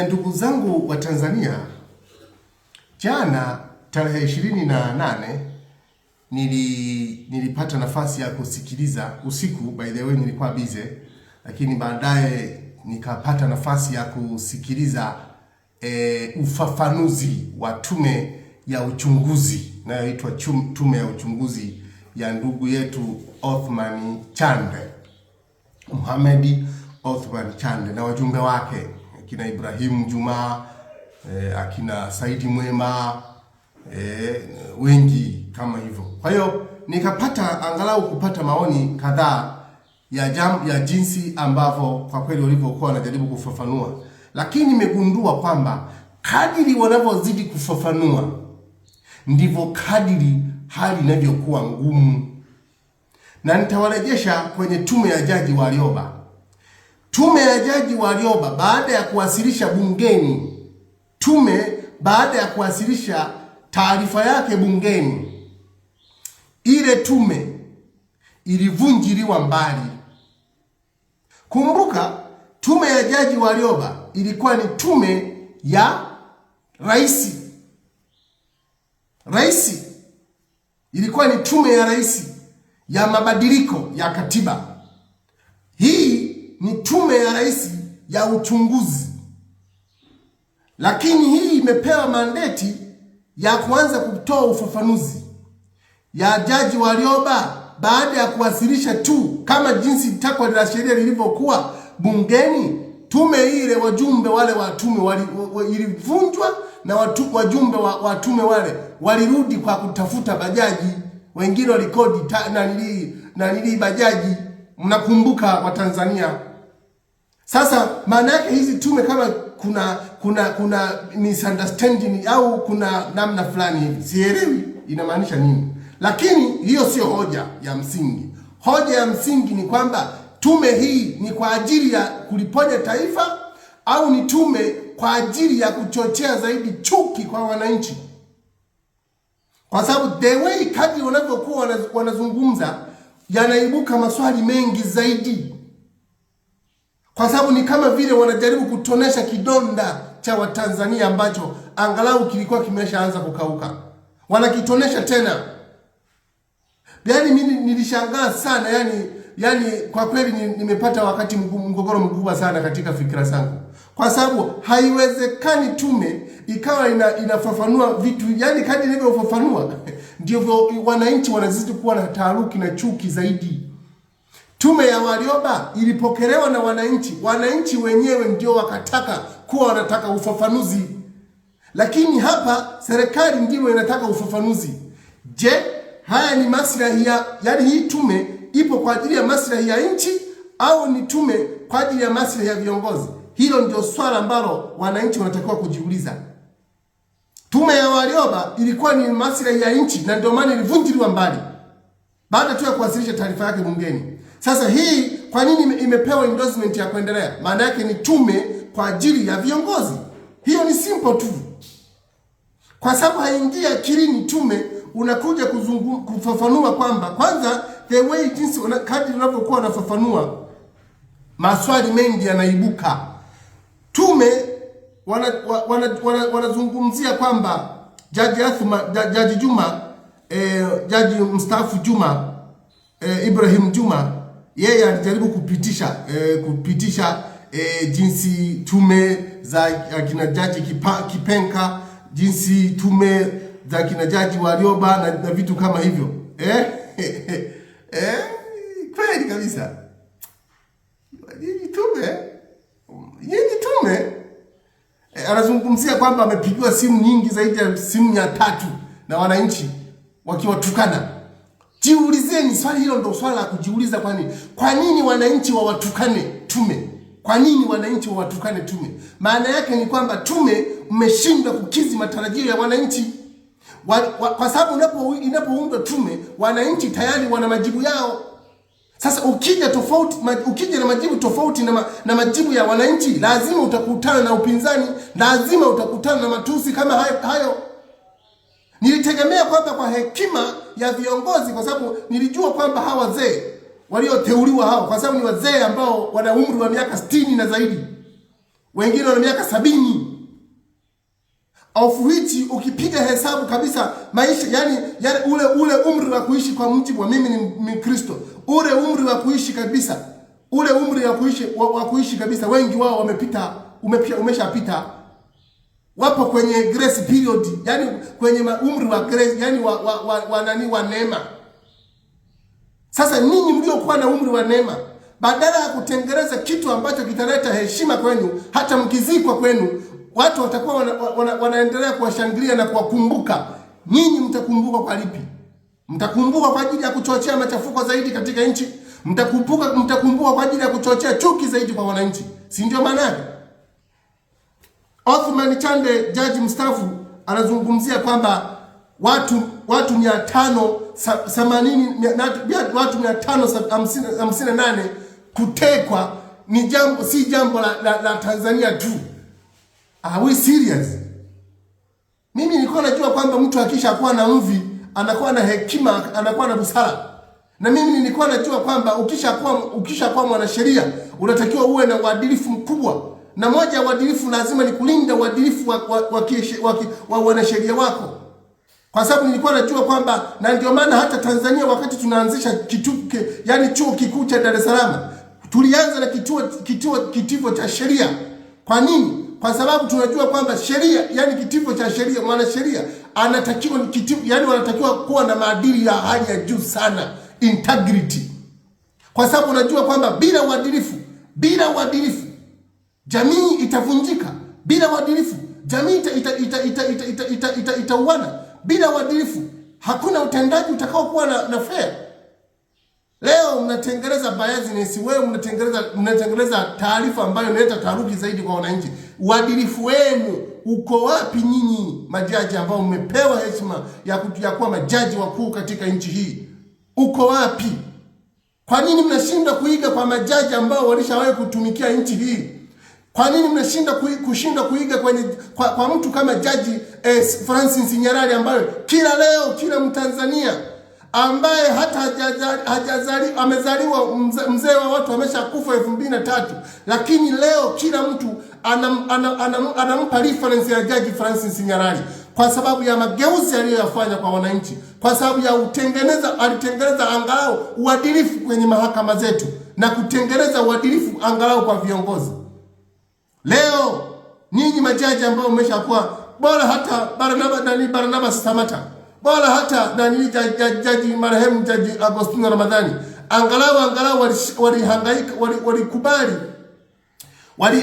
Ndugu zangu wa Tanzania, jana tarehe 28 nilipata nafasi ya kusikiliza usiku. By the way, nilikuwa busy, lakini baadaye nikapata nafasi ya kusikiliza ufafanuzi wa tume ya uchunguzi inayoitwa tume ya uchunguzi ya ndugu yetu Othman Chande, Mohamed Othman Chande na wajumbe wake akina Ibrahim Juma, akina Saidi Mwema, wengi kama hivyo. Kwa hiyo nikapata angalau kupata maoni kadhaa ya jinsi ambavyo kwa kweli walivyokuwa wanajaribu kufafanua, lakini nimegundua kwamba kadiri wanavyozidi kufafanua ndivyo kadiri hali inavyokuwa ngumu. Na nitawarejesha kwenye tume ya Jaji Warioba. Tume ya Jaji Warioba baada ya kuwasilisha bungeni, baada ya kuwasilisha taarifa yake bungeni, ile tume ilivunjiliwa mbali. Kumbuka, tume ya Jaji Warioba ilikuwa ni tume ya rais. Ilikuwa ni tume ya rais ya mabadiliko ya katiba. Hii ni tume ya rais ya uchunguzi. Lakini hii imepewa mandate ya kuanza kutoa ufafanuzi ya Jaji Warioba baada ya kuwasilisha tu kama jinsi takwa la sheria lilivyokuwa bungeni. Tume ile, wajumbe wale wa tume ilivunjwa na wajumbe wa tume wale walirudi kwa kutafuta bajaji. Wengine walikodi nili bajaji. Mnakumbuka wa Tanzania. Sasa maana yake hizi tume kama kuna misunderstanding au kuna namna fulani hivi, sielewi inamaanisha nini. Lakini hiyo sio hoja ya msingi. Hoja ya msingi ni kwamba tume hii ni kwa ajili ya kuliponya taifa au ni tume kwa ajili ya kuchochea zaidi chuki kwa wananchi. Kwa sababu the way kadri wanavyokuwa wanazungumza yanaibuka maswali mengi zaidi. Kwa sababu ni kama vile wanajaribu kutonesha kidonda cha Watanzania ambacho angalau kilikuwa kimeshaanza kukauka. Wanakitonesha tena. Yaani mimi nilishangaa sana, yani kwa kweli nimepata wakati mgogoro mkubwa sana katika fikra zangu. Kwa sababu haiwezekani tume ikawa inafafanua vitu, yani kadri inavyofafanua ndivyo wananchi wanazidi kuwa na taharuki na chuki zaidi. Tume ya Warioba ilipokelewa na wananchi. Wananchi wenyewe ndio wanataka ufafanuzi. Lakini hapa serikali ndio inataka ufafanuzi. Je, haya ni maslahi yani hii tume ipo kwa ajili ya maslahi ya nchi au ni tume kwa ajili ya maslahi ya viongozi? Hilo ndio swala ambalo wananchi wanatakiwa kujiuliza. Tume ya Warioba ilikuwa ni maslahi ya nchi na ndio maana ilivunjiliwa mbali baada tu ya kuwasilisha taarifa yake bungeni. Sasa hii kwa nini imepewa endorsement ya kuendelea? Maana yake ni tume kwa ajili ya viongozi. Hiyo ni simple tu. Kwa sababu haingia akilini tume unakuja kufafanua kwamba kwanza the way jinsi kadri unavyokuwa unafafanua maswali mengi yanaibuka. Tume wanazungumzia kwamba Jaji Juma, Jaji mstaafu Juma, Ibrahim Juma, yeye alijaribu kupitisha jinsi tume za kina Jaji Kipenka, jinsi tume za kina Jaji Warioba na vitu kama hivyo. Kweli kabisa. Yeye tume anazungumzia kwamba amepigiwa simu nyingi zaidi ya simu 300 na wananchi wakiwatukana. Jiulizeni swali hilo, ndio swala la kujiuliza. Kwa nini wananchi wawatukane tume? Kwa nini wananchi wawatukane tume? Maana yake ni kwamba tume mmeshindwa kukizi matarajio ya wananchi. Kwa sababu inapoundwa tume, wananchi tayari wana majibu yao. Sasa ukija na majibu tofauti na majibu ya wananchi, lazima utakutana na upinzani, lazima utakutana na matusi kama hayo. Nilitegemea kwamba kwa hekima ya viongozi, kwa sababu nilijua kwamba hawa wazee walioteuliwa hao, kwa sababu ni wazee ambao wana umri wa miaka 60 na zaidi, wengine wana miaka 70, of which ukipiga hesabu kabisa maisha yani ule umri wa kuishi, kwa mjibu wa mimi ni Kristo, ule umri wa kuishi kabisa, ule umri wa kuishi kabisa, wengi wao wamepita, umeshapita, wapo kwenye grace period, yani kwenye umri wa grace, yani wa neema. Sasa ninyi mliokuwa na umri wa neema, badala ya kutengeneza kitu ambacho kitaleta heshima kwenu, hata mkizikwa kwenu watu watakuwa wanaendelea kuwashangilia na kuwakumbuka, nyinyi mtakumbuka kwa lipi? Mtakumbuka kwa ajili ya kuchochea machafuko zaidi katika nchi? Mtakumbuka kwa ajili ya kuchochea chuki zaidi kwa wananchi? Si ndio maana yake? Othman Chande, jaji mstaafu, anazungumzia kwamba watu 558 kutekwa ni jambo, si jambo la Tanzania tu. Are we serious? Mimi nilikuwa najua kwamba mtu akisha kuwa na mvi anakuwa na hekima, anakuwa na busara. Na mimi nilikuwa najua kwamba ukishakuwa mwanasheria unatakiwa uwe na uadilifu mkubwa. Na moja ya uadilifu lazima ni kulinda uadilifu wa wanasheria wako. Kwa sababu nilikuwa najua kwamba, na ndio maana hata Tanzania wakati tunaanzisha chuo kikuu cha Dar es Salaam, tulianza na kitivo cha sheria. Kwa nini? Kwa sababu tunajua kwamba sheria, yani kitivo cha sheria, mwanasheria anatakiwa wanatakiwa kuwa na maadili ya hali ya juu sana, integrity. Kwa sababu unajua kwamba bila uadilifu jamii itavunjika. Bila uadilifu jamii itauana. Bila uadilifu hakuna utendaji utakao kuwa na fair. Leo mnatengeneza biasness, wewe mnatengeneza taarifa ambayo inaleta taharuki zaidi kwa wananchi. Uadilifu wenu uko wapi nyinyi majaji ambao mmepewa heshima ya kuwa majaji wakuu katika nchi hii? Uko wapi? Kwa nini mnashinda kuiga kwa majaji ambao walishawahi kutumikia nchi hii? Kwa nini mnashinda kuiga kwa mtu kama Jaji Francis Nyarari, ambaye kila Mtanzania ambaye hata amezaliwa mzee wa watu ameshakufa 2003, lakini leo kila mtu anampa reference ya Jaji Francis Nyarari kwa sababu ya mageuzi aliyoyafanya kwa wananchi, kwa sababu ya alitengeneza angalau uadilifu kwenye mahakama zetu na kutengeneza uadilifu angalau kwa viongozi. Leo ninyi majaji ambao mmeshakuwa bora, hata Barnabas Samata, bora hata jaji marehemu Jaji Agostino Ramadhani, angalau walihangaika, walikubali,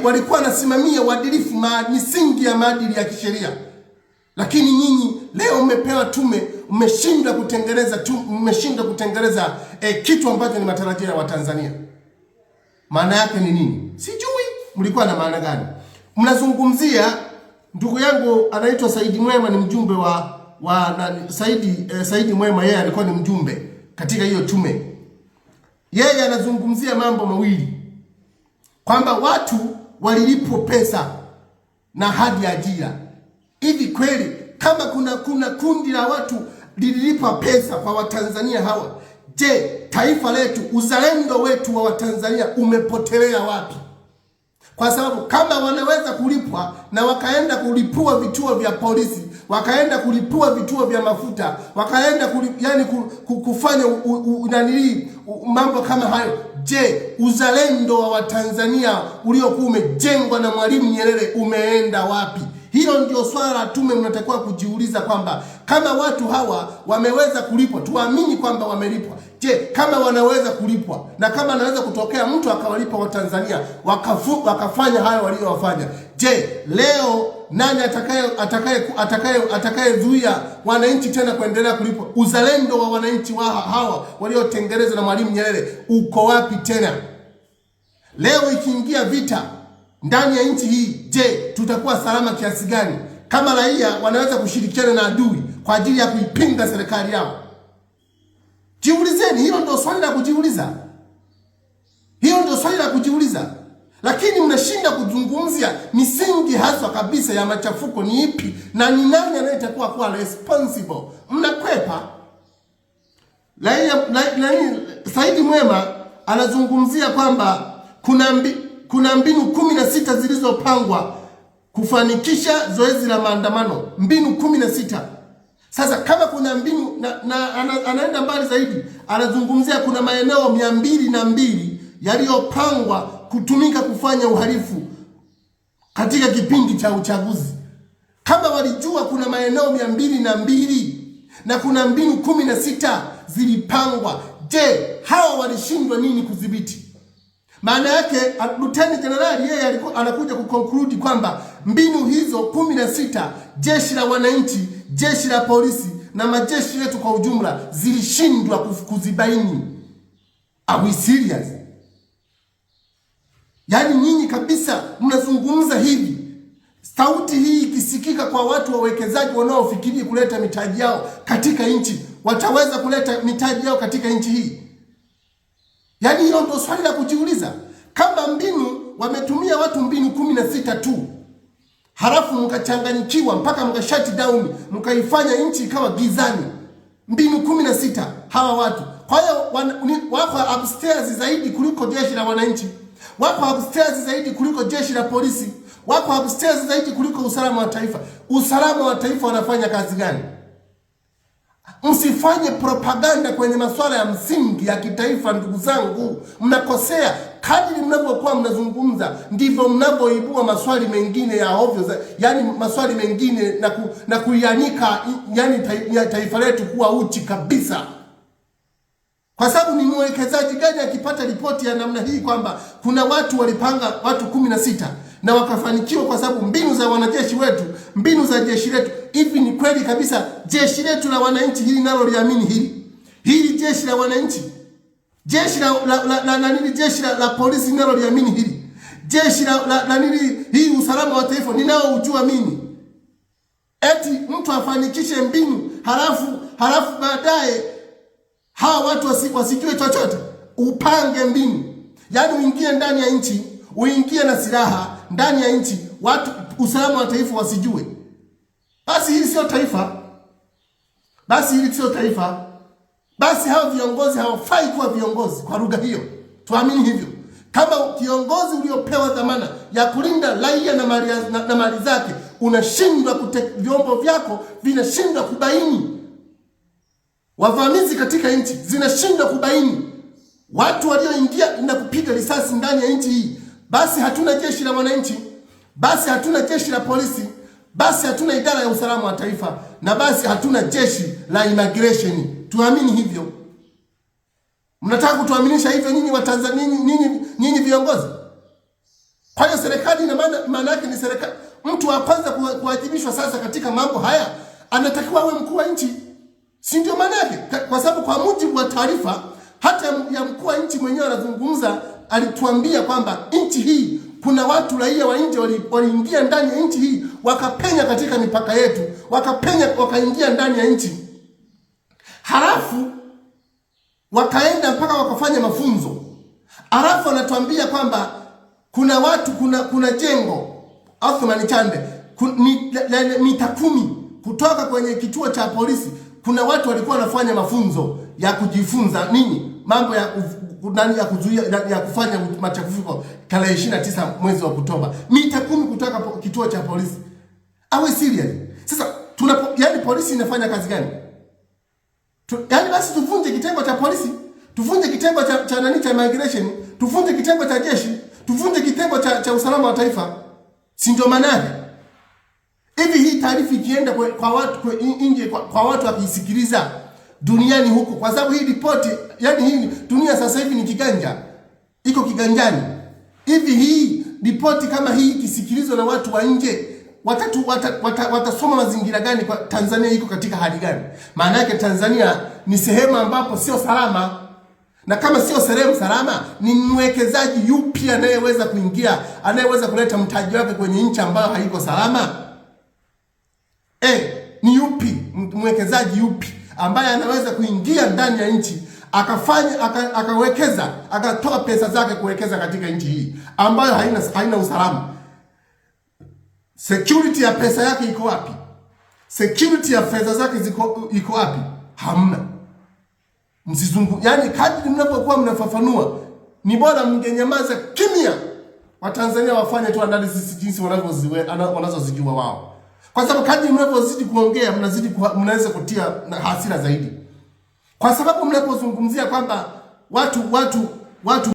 walikuwa nasimamia uadilifu, misingi ya maadili ya kisheria. Lakini nyinyi leo mmepewa tume, mmeshindwa kutengeneza kitu ambacho ni matarajio ya Watanzania. Maana yake ni nini? Sijui mlikuwa na maana gani. Mnazungumzia ndugu yangu anaitwa Saidi Mwema, ni mjumbe Saidi Mwema, yeye alikuwa ni mjumbe katika hiyo tume. Yeye anazungumzia mambo mawili, kwamba watu walilipwa pesa na hadi ajira. Hivi kweli kama kuna kundi la watu lililipwa pesa kwa Watanzania hawa, je, taifa letu, uzalendo wetu wa Watanzania umepotelea wapi? Kwa sababu kama wanaweza kulipwa na wakaenda kulipua vituo vya polisi, wakaenda kulipua vituo vya mafuta, wakaenda kufanya mambo kama hayo, je, uzalendo wa Watanzania uliokuwa umejengwa na Mwalimu Nyerere umeenda wapi? Hilo ndio swala la tume mnatakiwa kujiuliza, kwamba kama watu hawa wameweza kulipwa, tuamini kwamba wamelipwa. Je, kama wanaweza kulipwa na kama anaweza kutokea mtu akawalipa Watanzania wakafanya hayo waliowafanya, je, leo nani atakayezuia wananchi tena kuendelea kulipwa? Uzalendo wa wananchi hawa waliotengenezwa na Mwalimu Nyerere uko wapi tena? Leo ikiingia vita ndani ya nchi hii, je, tutakuwa salama kiasi gani kama raia wanaweza kushirikiana na adui kwa ajili ya kuipinga serikali yao? Jiulizeni, hilo ndio swali la kujiuliza. Lakini mnashinda kuzungumzia misingi haswa kabisa ya machafuko ni ipi na ni nani anayetakiwa kuwa responsible. Mnakwepa. Saidi Mwema anazungumzia kwamba kuna mbinu 16 zilizopangwa kufanikisha zoezi la maandamano. Mbinu 16. Sasa kama kuna mbinu anaenda mbali zaidi, anazungumzia kuna maeneo 202 yaliyopangwa kutumika kufanya uhalifu katika kipindi cha uchaguzi. Kama walijua kuna maeneo 202 na kuna mbinu 16 zilipangwa, je, hawa walishindwa nini kudhibiti? Maana yake Lieutenant General yeye anakuja kuconclude kwamba mbinu hizo 16 jeshi la wananchi, jeshi la polisi na majeshi yetu kwa ujumla zilishindwa kuzibaini. Are we serious? Yaani nyinyi kabisa mnazungumza hivi, sauti hii ikisikika kwa watu wawekezaji wanaofikiria kuleta mitaji yao katika nchi, wataweza kuleta mitaji yao katika nchi hii? Yaani hilo ndio swali la kujiuliza. Kama mbinu wametumia watu mbinu 16 tu, halafu mkachanganyikiwa mpaka mkashut down, mkaifanya nchi ikawa gizani. Mbinu 16 hawa watu. Kwa hiyo wako upstairs zaidi kuliko jeshi la wananchi. Wako upstairs zaidi kuliko jeshi la polisi. Wako upstairs zaidi kuliko usalama wa taifa. Usalama wa taifa wanafanya kazi gani? Msifanye propaganda kwenye masuala ya msingi ya kitaifa, ndugu zangu. Mnakosea. Kadri mnapokuwa mnazungumza ndivyo mnapoibua maswali mengine ya ovyo, yani maswali mengine na kuianika yani taifa letu kuwa uchi kabisa. Kwa sababu ni mwekezaji gani akipata ripoti ya namna hii kwamba kuna watu walipanga watu 16 na wakafanikiwa kwa sababu mbinu za wanajeshi wetu, mbinu za jeshi letu? Hivi ni kweli kabisa jeshi letu la wananchi hili nalo liamini hili? Hili jeshi la wananchi, jeshi jeshi la polisi nalo liamini hili? Jeshi hii usalama wa taifa ninao ujua mimi? Eti mtu afanikishe mbinu halafu baadaye hawa watu wasijue chochote? Upange mbinu, yaani uingie ndani ya nchi, uingie na silaha ndani ya nchi, watu usalama wa taifa wasijue. Basi hili sio taifa. Basi hao viongozi hawafai kuwa viongozi kwa lugha hiyo. Tuamini hivyo. Kama kiongozi uliopewa dhamana ya kulinda raia na mali zake, unashindwa vyombo vyako vinashindwa kubaini wavamizi katika nchi, zinashindwa kubaini watu walioingia na kupiga risasi ndani ya nchi hii, basi hatuna jeshi la wananchi, basi hatuna jeshi la polisi, basi hatuna idara ya usalama wa taifa, na basi hatuna jeshi la immigration. Tuamini hivyo. Mnataka kutuaminisha hivyo nyinyi wa Tanzania, nyinyi viongozi? Kwa hiyo serikali ina maana yake ni serikali. Mtu wa kwanza kuwajibishwa sasa katika mambo haya anatakiwa awe mkuu wa nchi. Si ndio maana yake? Kwa sababu kwa mujibu wa taarifa hata ya mkuu wa nchi mwenyewe anazungumza, alituambia kwamba nchi hii kuna watu raia wa nje waliingia ndani ya nchi hii, wakapenya katika mipaka yetu, wakaingia ndani ya nchi. Halafu wakaenda mpaka wakafanya mafunzo. Halafu anatuambia kwamba kuna watu kuna jengo Athman Chande mita 10 kutoka kwenye kituo cha polisi, kuna watu walikuwa wanafanya mafunzo ya kujifunza mambo ya kuzuia ya kufanya machafuko tarehe 29 mwezi wa Oktoba. Mita 10 kutoka kituo cha polisi. Awe serious. Sasa yani polisi inafanya kazi gani? Yani basi tuvunje kitengo cha polisi, tuvunje kitengo cha immigration, tuvunje kitengo cha jeshi, tuvunje kitengo cha usalama wa taifa. Si ndio maana yake? Hivi hii taarifa ikienda kwa watu nje, kwa watu wakisikiliza duniani huko, kwa sababu hii ripoti, yani hii dunia sasa hivi ni kiganja, iko kiganjani. Hivi hii ripoti kama hii ikisikilizwa na watu wa nje, watasoma mazingira gani kwa Tanzania iko katika hali gani? Maana yake Tanzania ni sehemu ambapo sio salama. Na kama sio sehemu salama, ni mwekezaji yupi anayeweza kuingia, anayeweza kuleta mtaji wake kwenye nchi ambayo haiko salama? Ni yupi mwekezaji yupi ambaye anaweza kuingia ndani ya nchi akawekeza, akatoa pesa zake kuwekeza katika nchi hii ambayo haina usalama? Security ya pesa yake iko wapi? Security ya fedha zake iko wapi? Hamna. Msizungu, yani kadri mnapokuwa mnafafanua, ni bora mngenyamaza kimya Watanzania wafanye tu analysis jinsi wanazozijua wao, kwa sababu kadri mnavyozidi kuongea mnaweza kutia hasira zaidi, kwa sababu mnapozungumzia kwamba watu